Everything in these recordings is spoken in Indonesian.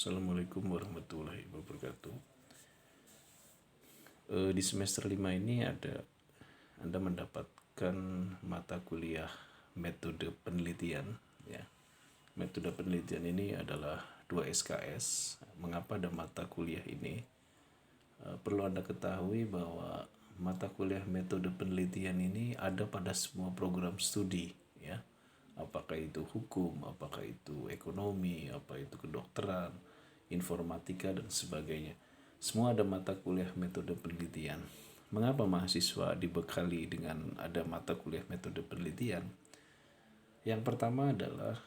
Assalamualaikum warahmatullahi wabarakatuh. Di semester 5 ini Anda mendapatkan mata kuliah metode penelitian ya. Metode penelitian ini adalah 2 SKS. Mengapa ada mata kuliah ini? Perlu Anda ketahui bahwa mata kuliah metode penelitian ini ada pada semua program studi ya. Apakah itu hukum, apakah itu ekonomi, apa itu kedokteran, informatika dan sebagainya. Semua ada mata kuliah metode penelitian. Mengapa mahasiswa dibekali dengan ada mata kuliah metode penelitian? Yang pertama adalah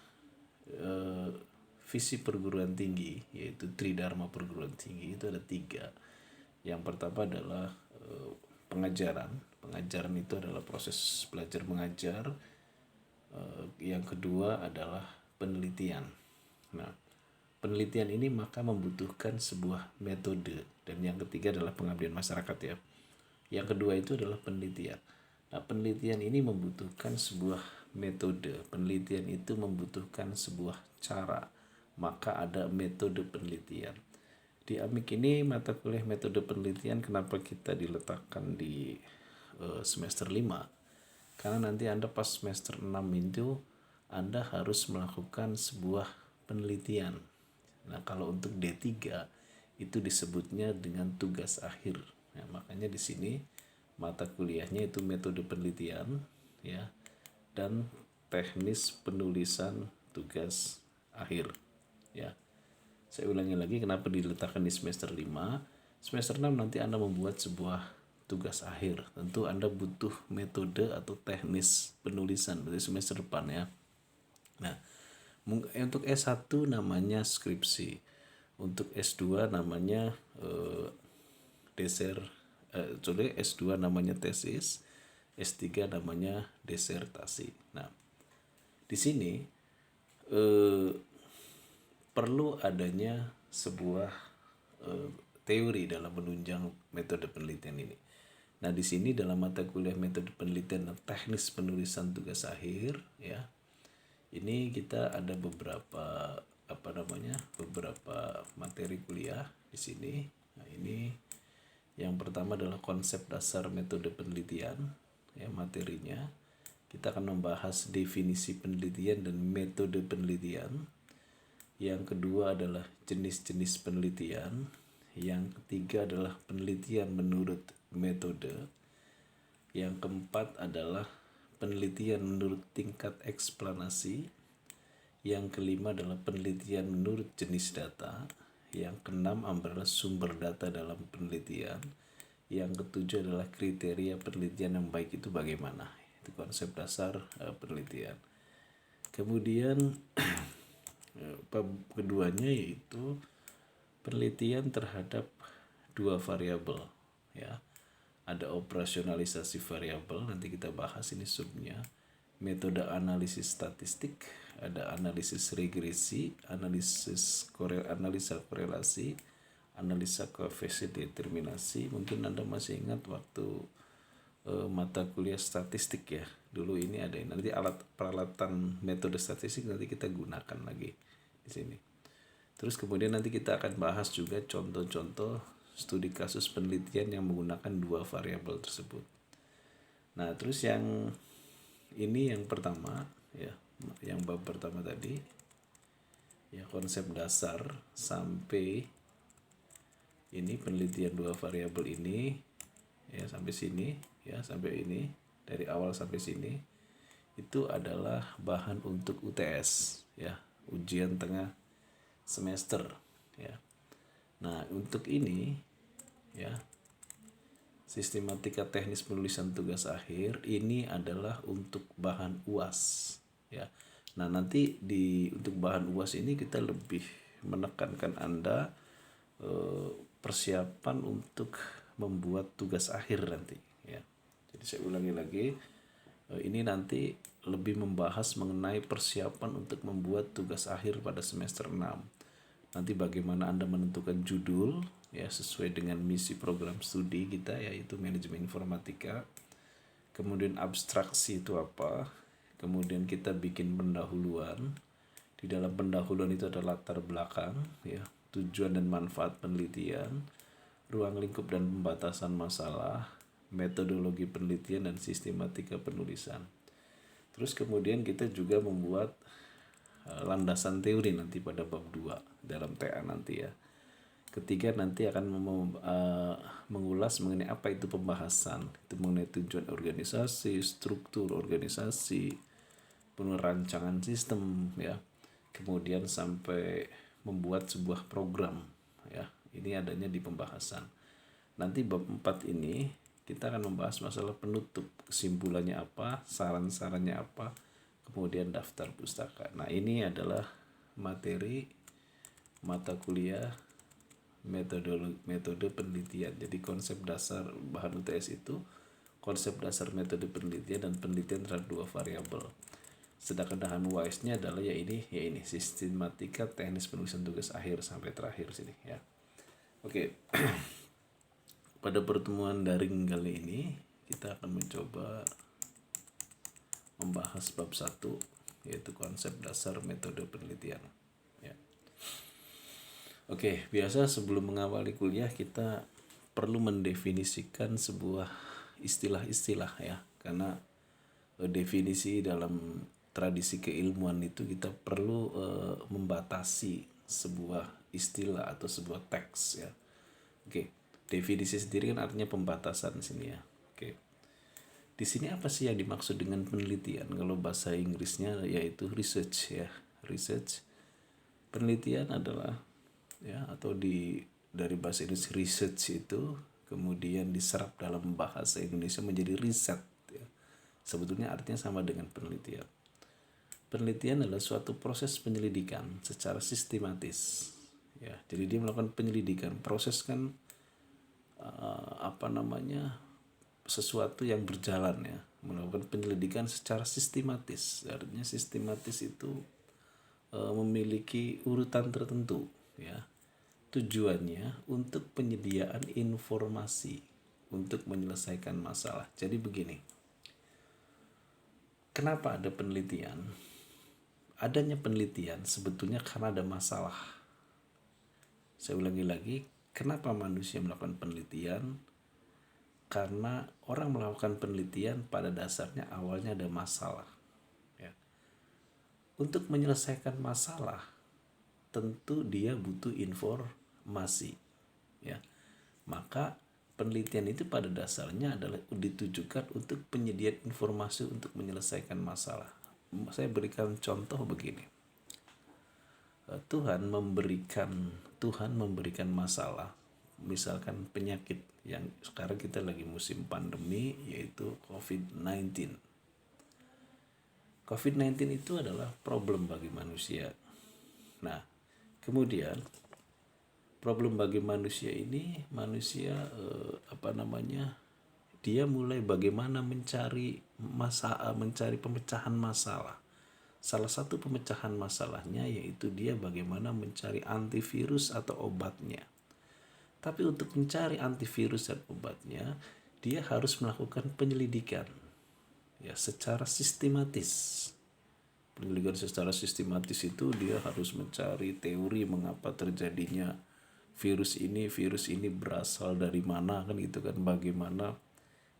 visi perguruan tinggi, yaitu Tridharma perguruan tinggi itu ada 3. Yang pertama adalah pengajaran. Pengajaran itu adalah proses belajar mengajar. Yang kedua adalah penelitian. Nah, penelitian ini maka membutuhkan sebuah metode, dan yang ketiga adalah pengabdian masyarakat ya. Yang kedua itu adalah penelitian. Nah, penelitian ini membutuhkan sebuah metode. Penelitian itu membutuhkan sebuah cara. Maka ada metode penelitian. Di AMIK ini mata kuliah metode penelitian kenapa kita diletakkan di semester 5? Karena nanti Anda pas semester 6 itu Anda harus melakukan sebuah penelitian. Nah, kalau untuk D3 itu disebutnya dengan tugas akhir. Nah, makanya di sini mata kuliahnya itu metode penelitian ya dan teknis penulisan tugas akhir ya. Saya ulangi lagi kenapa diletakkan di semester 5. Semester 6 nanti Anda membuat sebuah tugas akhir. Tentu Anda butuh metode atau teknis penulisan dari semester depan ya. Nah, untuk S1 namanya skripsi. Untuk S2 namanya S2 namanya tesis, S3 namanya disertasi. Nah, di sini perlu adanya sebuah teori dalam menunjang metode penelitian ini. Nah, di sini dalam mata kuliah metode penelitian dan teknis penulisan tugas akhir ya. Ini kita ada beberapa beberapa materi kuliah di sini. Nah, ini yang pertama adalah konsep dasar metode penelitian ya, materinya. Kita akan membahas definisi penelitian dan metode penelitian. Yang kedua adalah jenis-jenis penelitian. Yang ketiga adalah penelitian menurut metode. Yang keempat adalah penelitian menurut tingkat eksplanasi. Yang kelima adalah penelitian menurut jenis data. Yang keenam adalah sumber data dalam penelitian. Yang ketujuh adalah kriteria penelitian yang baik itu bagaimana. Itu konsep dasar penelitian. Kemudian keduanya yaitu penelitian terhadap 2 variabel ya. Ada operasionalisasi variabel, nanti kita bahas ini subnya. Metode analisis statistik, ada analisis regresi, analisa korelasi, analisa koefisien determinasi. Mungkin Anda masih ingat waktu mata kuliah statistik ya. Dulu ini ada nanti peralatan metode statistik nanti kita gunakan lagi di sini. Terus kemudian nanti kita akan bahas juga contoh-contoh studi kasus penelitian yang menggunakan 2 variabel tersebut. Nah, terus yang ini yang pertama ya, yang bab pertama tadi ya, konsep dasar sampai ini penelitian 2 variabel ini ya, sampai sini ya, sampai ini dari awal sampai sini itu adalah bahan untuk UTS ya, ujian tengah semester ya. Nah, untuk ini ya, sistematika teknis penulisan tugas akhir ini adalah untuk bahan UAS ya. Nah, nanti untuk bahan UAS ini kita lebih menekankan Anda persiapan untuk membuat tugas akhir nanti ya. Jadi saya ulangi lagi, ini nanti lebih membahas mengenai persiapan untuk membuat tugas akhir pada semester 6. Nanti bagaimana Anda menentukan judul ya sesuai dengan misi program studi kita yaitu manajemen informatika. Kemudian abstraksi itu apa? Kemudian kita bikin pendahuluan. Di Di dalam pendahuluan itu ada latar belakang, ya, tujuan dan manfaat penelitian, ruang lingkup dan pembatasan masalah, metodologi penelitian dan sistematika penulisan. Terus kemudian kita juga membuat landasan teori nanti pada bab 2 dalam TA nanti ya. Ketiga nanti akan mengulas mengenai apa itu pembahasan, itu mengenai tujuan organisasi, struktur organisasi, perancangan sistem ya. Kemudian sampai membuat sebuah program ya. Ini adanya di pembahasan. Nanti bab 4 ini kita akan membahas masalah penutup, kesimpulannya apa, saran-sarannya apa, kemudian daftar pustaka. Nah, ini adalah materi mata kuliah metode penelitian. Jadi konsep dasar bahan UTS itu konsep dasar metode penelitian dan penelitian terhadap dua variabel. Sedangkan bahan UAS-nya adalah ya ini sistematika teknis penulisan tugas akhir sampai terakhir sini ya. Oke. Pada pertemuan daring kali ini kita akan mencoba membahas bab 1 yaitu konsep dasar metode penelitian ya. Oke, biasa sebelum mengawali kuliah kita perlu mendefinisikan sebuah istilah-istilah ya, karena definisi dalam tradisi keilmuan itu kita perlu membatasi sebuah istilah atau sebuah teks ya. Oke, definisi sendiri kan artinya pembatasan sini ya. Oke. Di sini apa sih yang dimaksud dengan penelitian? Kalau bahasa Inggrisnya yaitu research ya. Research. Penelitian adalah ya, atau dari bahasa Inggris research itu kemudian diserap dalam bahasa Indonesia menjadi riset ya. Sebetulnya artinya sama dengan penelitian. Penelitian adalah suatu proses penyelidikan secara sistematis ya. Jadi dia melakukan penyelidikan, proses kan sesuatu yang berjalan ya, melakukan penyelidikan secara sistematis. Artinya sistematis itu memiliki urutan tertentu ya. Tujuannya untuk penyediaan informasi untuk menyelesaikan masalah. Jadi begini, kenapa ada penelitian? Adanya penelitian sebetulnya karena ada masalah. Saya ulangi lagi, kenapa manusia melakukan penelitian? Karena orang melakukan penelitian pada dasarnya awalnya ada masalah. Ya. Untuk menyelesaikan masalah, tentu dia butuh informasi. Ya. Maka penelitian itu pada dasarnya adalah ditujukan untuk penyediaan informasi untuk menyelesaikan masalah. Saya berikan contoh begini. Tuhan memberikan masalah, misalkan penyakit yang sekarang kita lagi musim pandemi yaitu COVID-19. COVID-19 itu adalah problem bagi manusia. Nah, kemudian problem bagi manusia ini dia mulai bagaimana mencari pemecahan masalah. Salah satu pemecahan masalahnya yaitu dia bagaimana mencari antivirus atau obatnya. Tapi untuk mencari antivirus dan obatnya, dia harus melakukan penyelidikan ya secara sistematis. Penyelidikan secara sistematis itu dia harus mencari teori mengapa terjadinya virus ini berasal dari mana kan gitu kan, bagaimana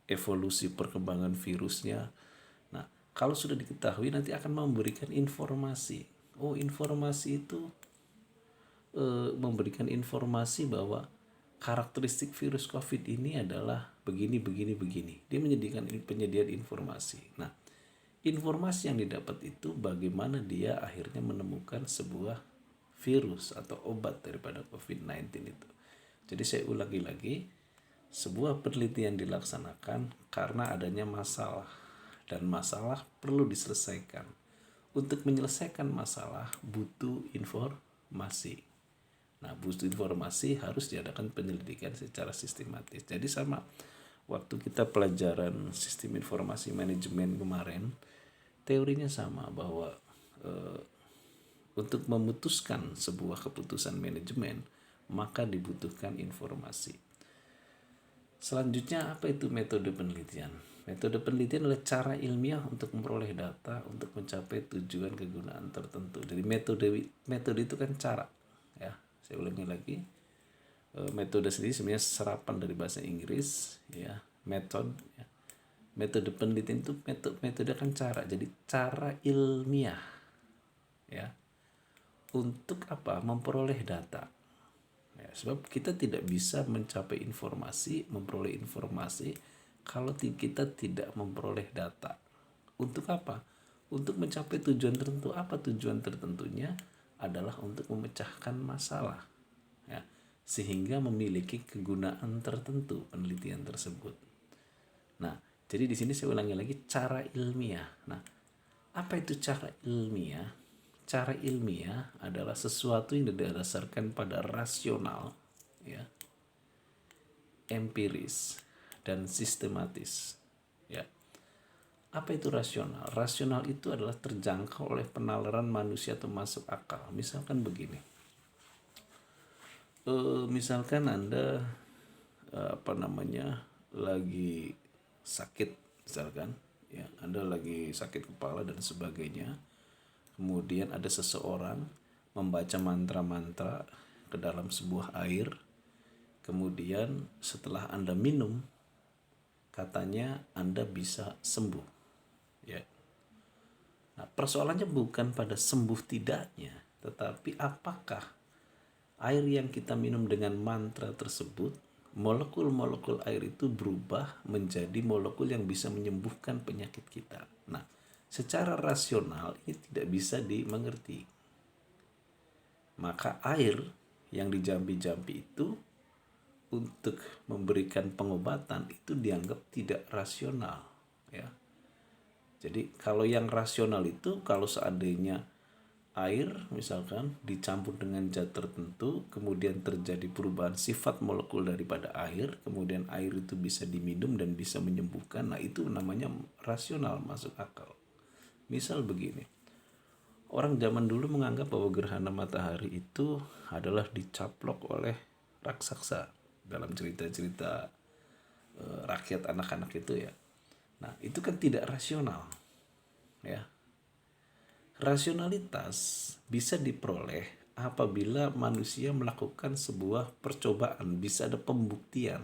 evolusi perkembangan virusnya. Nah, kalau sudah diketahui nanti akan memberikan informasi. Oh, informasi itu memberikan informasi bahwa karakteristik virus COVID ini adalah begini. Dia penyediaan informasi. Nah, informasi yang didapat itu bagaimana dia akhirnya menemukan sebuah virus atau obat daripada COVID-19 itu. Jadi saya ulangi lagi, sebuah penelitian dilaksanakan karena adanya masalah dan masalah perlu diselesaikan. Untuk menyelesaikan masalah butuh informasi. Nah, butuh informasi harus diadakan penyelidikan secara sistematis. Jadi sama waktu kita pelajaran sistem informasi manajemen kemarin, teorinya sama bahwa untuk memutuskan sebuah keputusan manajemen maka dibutuhkan informasi. Selanjutnya apa itu metode penelitian? Metode penelitian adalah cara ilmiah untuk memperoleh data untuk mencapai tujuan kegunaan tertentu. Jadi metode itu kan cara, ya. Saya ulangi lagi. Metode sendiri sebenarnya serapan dari bahasa Inggris, ya. Method, ya. Metode penelitian itu metode kan cara. Jadi cara ilmiah, ya. Untuk apa? Memperoleh data. Ya, sebab kita tidak bisa mencapai informasi, memperoleh informasi kalau kita tidak memperoleh data. Untuk apa? Untuk mencapai tujuan tertentu. Apa tujuan tertentunya? Adalah untuk memecahkan masalah. Ya, sehingga memiliki kegunaan tertentu penelitian tersebut. Nah, jadi di sini saya ulangi lagi cara ilmiah. Nah, apa itu cara ilmiah? Cara ilmiah adalah sesuatu yang didasarkan pada rasional, ya, empiris, dan sistematis. Ya. Apa itu rasional? Rasional itu adalah terjangkau oleh penalaran manusia atau masuk akal. Misalkan begini. Misalkan Anda lagi sakit, misalkan, ya, Anda lagi sakit kepala dan sebagainya. Kemudian ada seseorang membaca mantra-mantra ke dalam sebuah air. Kemudian setelah Anda minum, katanya Anda bisa sembuh. Ya. Nah, persoalannya bukan pada sembuh tidaknya, tetapi apakah air yang kita minum dengan mantra tersebut, molekul-molekul air itu berubah menjadi molekul yang bisa menyembuhkan penyakit kita. Nah, secara rasional ini tidak bisa dimengerti. Maka air yang dijampi-jampi itu untuk memberikan pengobatan itu dianggap tidak rasional, ya. Jadi kalau yang rasional itu kalau seandainya air misalkan dicampur dengan zat tertentu, kemudian terjadi perubahan sifat molekul daripada air, kemudian air itu bisa diminum dan bisa menyembuhkan, nah itu namanya rasional, masuk akal. Misal begini, orang zaman dulu menganggap bahwa gerhana matahari itu adalah dicaplok oleh raksasa dalam cerita-cerita rakyat anak-anak itu, ya. Nah, itu kan tidak rasional, ya. Rasionalitas bisa diperoleh apabila manusia melakukan sebuah percobaan, bisa ada pembuktian.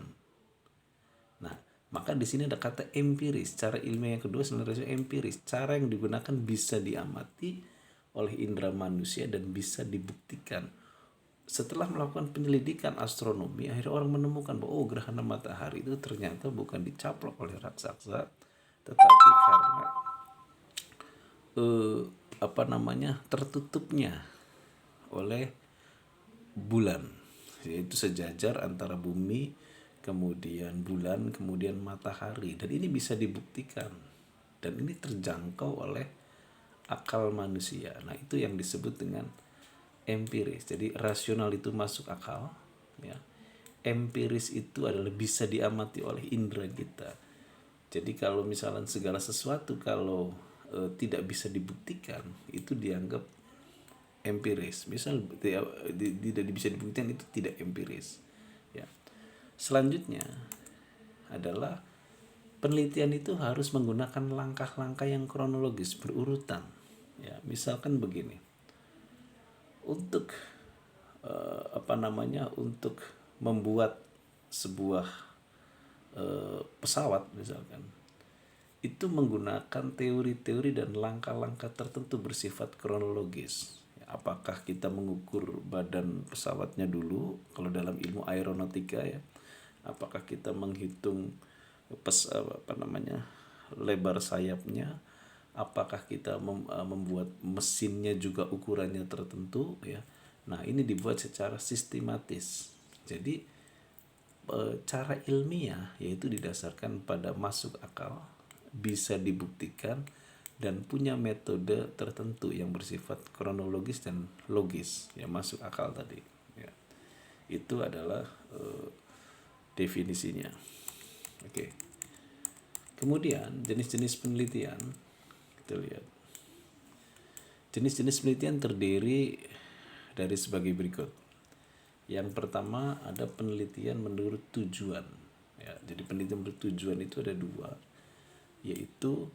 Nah, maka di sini ada kata empiris. Cara ilmiah yang kedua sebenarnya empiris. Cara yang digunakan bisa diamati oleh indera manusia dan bisa dibuktikan. Setelah melakukan penyelidikan astronomi, akhirnya orang menemukan bahwa gerhana matahari itu ternyata bukan dicaplok oleh raksasa, tetapi karena tertutupnya oleh bulan, yaitu sejajar antara bumi, kemudian bulan, kemudian matahari, dan ini bisa dibuktikan dan ini terjangkau oleh akal manusia. Nah, itu yang disebut dengan empiris. Jadi rasional itu masuk akal, ya. Empiris itu adalah bisa diamati oleh indera kita. Jadi kalau misalnya segala sesuatu kalau tidak bisa dibuktikan, itu dianggap empiris. Misal tidak bisa dibuktikan, itu tidak empiris, ya. Selanjutnya adalah penelitian itu harus menggunakan langkah-langkah yang kronologis, berurutan, ya. Misalkan begini, untuk untuk membuat sebuah pesawat misalkan, itu menggunakan teori-teori dan langkah-langkah tertentu bersifat kronologis. Apakah kita mengukur badan pesawatnya dulu kalau dalam ilmu aeronautika, ya. Apakah kita menghitung lebar sayapnya? Apakah kita membuat mesinnya juga ukurannya tertentu, ya. Nah, ini dibuat secara sistematis. Jadi cara ilmiah yaitu didasarkan pada masuk akal, bisa dibuktikan, dan punya metode tertentu yang bersifat kronologis dan logis, yang masuk akal tadi, ya. Itu adalah definisinya. Oke. Kemudian jenis-jenis penelitian kita lihat. Jenis-jenis penelitian terdiri dari sebagai berikut. Yang pertama ada penelitian menurut tujuan, ya. Jadi penelitian menurut tujuan itu ada dua. yaitu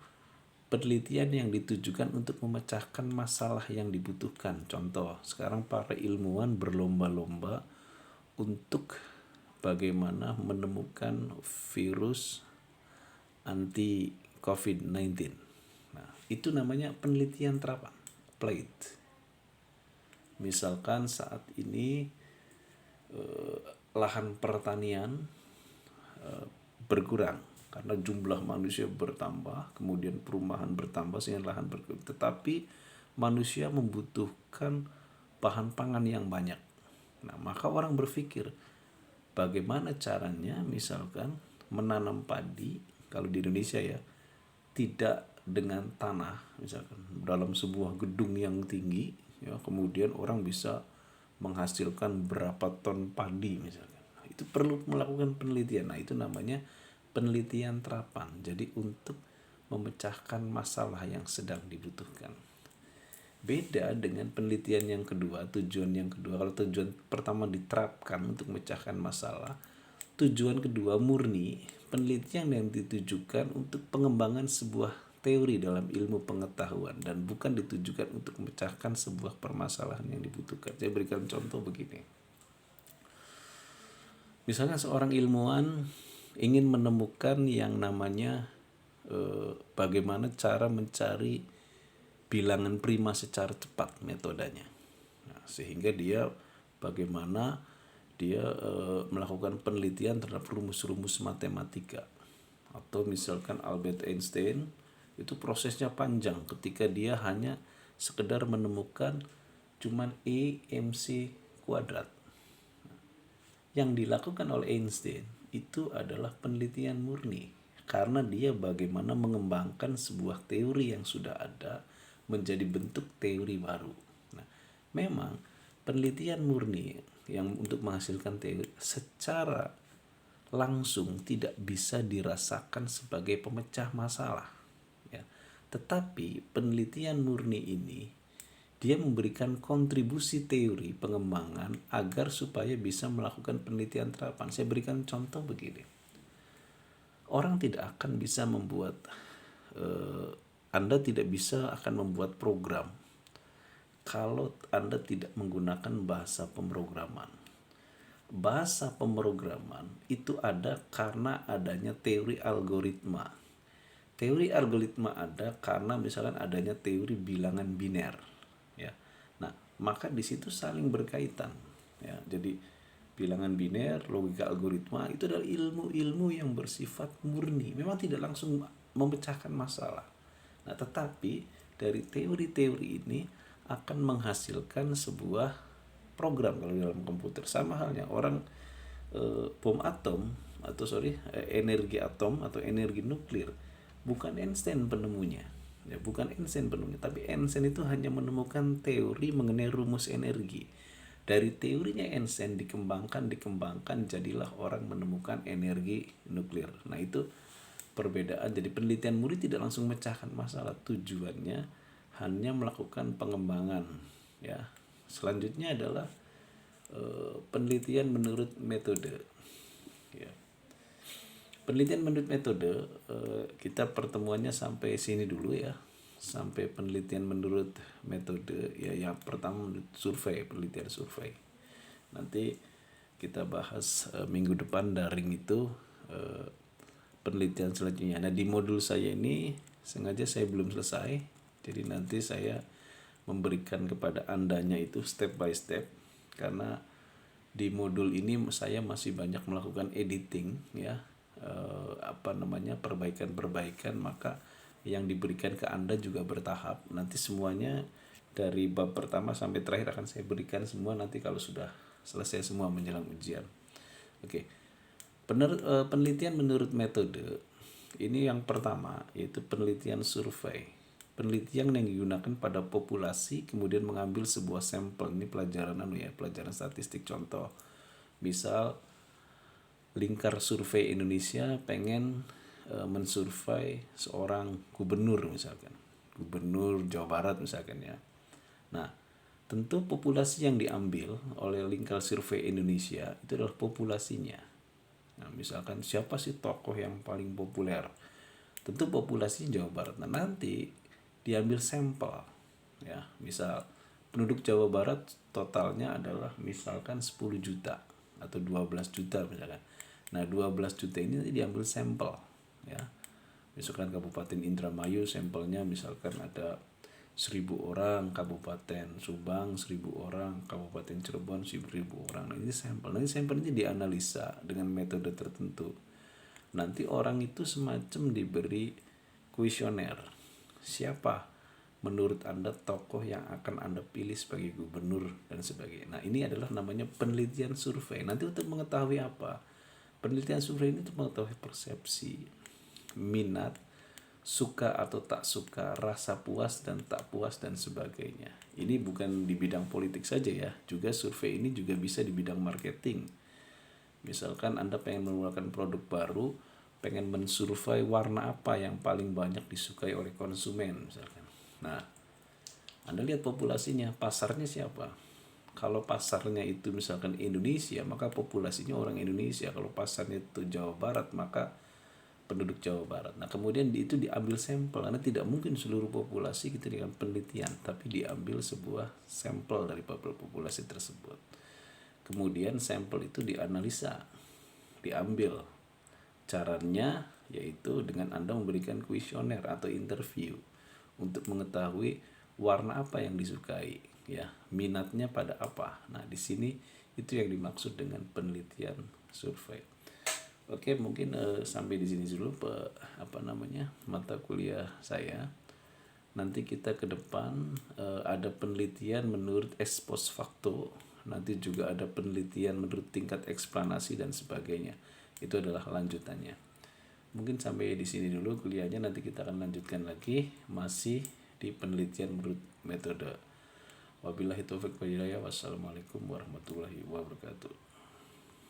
penelitian yang ditujukan untuk memecahkan masalah yang dibutuhkan. Contoh, sekarang para ilmuwan berlomba-lomba untuk bagaimana menemukan virus anti COVID-19. Nah, itu namanya penelitian terapan, applied. Misalkan saat ini lahan pertanian berkurang karena jumlah manusia bertambah, kemudian perumahan bertambah sehingga lahan berkurang. Tetapi manusia membutuhkan bahan pangan yang banyak. Nah, maka orang berpikir bagaimana caranya misalkan menanam padi kalau di Indonesia ya, tidak dengan tanah misalkan dalam sebuah gedung yang tinggi ya, kemudian orang bisa menghasilkan berapa ton padi misalkan. Nah, itu perlu melakukan penelitian. Nah, itu namanya penelitian terapan. Jadi untuk memecahkan masalah yang sedang dibutuhkan. Beda dengan penelitian yang kedua, tujuan yang kedua. Kalau tujuan pertama diterapkan untuk memecahkan masalah, tujuan kedua murni penelitian yang ditujukan untuk pengembangan sebuah teori dalam ilmu pengetahuan dan bukan ditujukan untuk memecahkan sebuah permasalahan yang dibutuhkan. Saya berikan contoh begini. Misalnya seorang ilmuwan ingin menemukan yang namanya bagaimana cara mencari bilangan prima secara cepat metodenya. Nah, sehingga dia bagaimana dia melakukan penelitian terhadap rumus-rumus matematika. Atau misalkan Albert Einstein itu prosesnya panjang ketika dia hanya sekedar menemukan cuman E MC kuadrat. Yang dilakukan oleh Einstein itu adalah penelitian murni karena dia bagaimana mengembangkan sebuah teori yang sudah ada menjadi bentuk teori baru. Nah, memang penelitian murni yang untuk menghasilkan teori secara langsung tidak bisa dirasakan sebagai pemecah masalah ya. Tetapi penelitian murni ini dia memberikan kontribusi teori pengembangan agar supaya bisa melakukan penelitian terapan. Saya berikan contoh begini. Orang tidak akan bisa membuat Anda tidak bisa akan membuat program kalau Anda tidak menggunakan bahasa pemrograman. Bahasa pemrograman itu ada karena adanya teori algoritma. Teori algoritma ada karena misalkan adanya teori bilangan biner, ya. Nah, maka di situ saling berkaitan, ya. Jadi bilangan biner, logika algoritma itu adalah ilmu-ilmu yang bersifat murni. Memang tidak langsung memecahkan masalah. Nah, tetapi dari teori-teori ini akan menghasilkan sebuah program kalau dalam komputer. Sama halnya orang bom atom atau energi atom atau energi nuklir, bukan Einstein penemunya. Ya, bukan Einstein penemunya, tapi Einstein itu hanya menemukan teori mengenai rumus energi. Dari teorinya Einstein dikembangkan jadilah orang menemukan energi nuklir. Nah, itu perbedaan. Jadi penelitian murni tidak langsung memecahkan masalah, tujuannya hanya melakukan pengembangan ya. Selanjutnya adalah penelitian menurut metode ya. Penelitian menurut metode kita pertemuannya sampai sini dulu ya. Sampai penelitian menurut metode ya, yang pertama menurut survei, penelitian survei. Nanti kita bahas minggu depan daring itu penelitian selanjutnya. Nah, di modul saya ini sengaja saya belum selesai. Jadi nanti saya memberikan kepada Andanya itu step by step karena di modul ini saya masih banyak melakukan editing ya. Perbaikan-perbaikan, maka yang diberikan ke Anda juga bertahap. Nanti semuanya dari bab pertama sampai terakhir akan saya berikan semua nanti kalau sudah selesai semua menjelang ujian. Oke. Penelitian menurut metode ini yang pertama yaitu penelitian survei. Penelitian yang digunakan pada populasi kemudian mengambil sebuah sampel. Ini pelajaran pelajaran statistik. Contoh, misal Lingkar Survei Indonesia pengen mensurvei seorang gubernur misalkan, gubernur Jawa Barat misalkan ya. Nah, tentu populasi yang diambil oleh Lingkar Survei Indonesia itu adalah populasinya. Nah, misalkan siapa sih tokoh yang paling populer? tentu populasi Jawa Barat. Nah, nanti diambil sampel, ya, misal penduduk Jawa Barat totalnya adalah misalkan 10 juta atau 12 juta misalkan. Nah, 12 juta ini nanti diambil sampel, ya. Misalkan Kabupaten Indramayu sampelnya misalkan ada 1.000 orang, Kabupaten Subang 1.000 orang, Kabupaten Cirebon 1.000 orang. Nah, ini sampel. Nanti sampel ini dianalisa dengan metode tertentu. Nanti orang itu semacam diberi kuesioner. Siapa menurut Anda tokoh yang akan Anda pilih sebagai gubernur dan sebagainya. Nah, ini adalah namanya penelitian survei. Nanti untuk mengetahui apa? Penelitian survei ini untuk mengetahui persepsi, minat, suka atau tak suka, rasa puas dan tak puas dan sebagainya. Ini bukan di bidang politik saja ya, juga survei ini juga bisa di bidang marketing. Misalkan Anda pengen mengeluarkan produk baru, pengen mensurvei warna apa yang paling banyak disukai oleh konsumen misalkan. Nah, Anda lihat populasinya, pasarnya siapa? Kalau pasarnya itu misalkan Indonesia, maka populasinya orang Indonesia. Kalau pasarnya itu Jawa Barat, maka penduduk Jawa Barat. Nah, kemudian itu diambil sampel, karena tidak mungkin seluruh populasi kita dengan penelitian, tapi diambil sebuah sampel dari populasi tersebut. Kemudian sampel itu dianalisa, diambil. Caranya yaitu dengan Anda memberikan kuesioner atau interview untuk mengetahui warna apa yang disukai, ya, minatnya pada apa. Nah, di sini itu yang dimaksud dengan penelitian survei. Oke, mungkin sampai di sini dulu mata kuliah saya. Nanti kita ke depan ada penelitian menurut ex post facto. Nanti juga ada penelitian menurut tingkat eksplanasi dan sebagainya. Itu adalah lanjutannya. Mungkin sampai di sini dulu kuliahnya, nanti kita akan lanjutkan lagi masih di penelitian menurut metode. Wabillahi taufiq wal hidayah. Wassalamualaikum warahmatullahi wabarakatuh.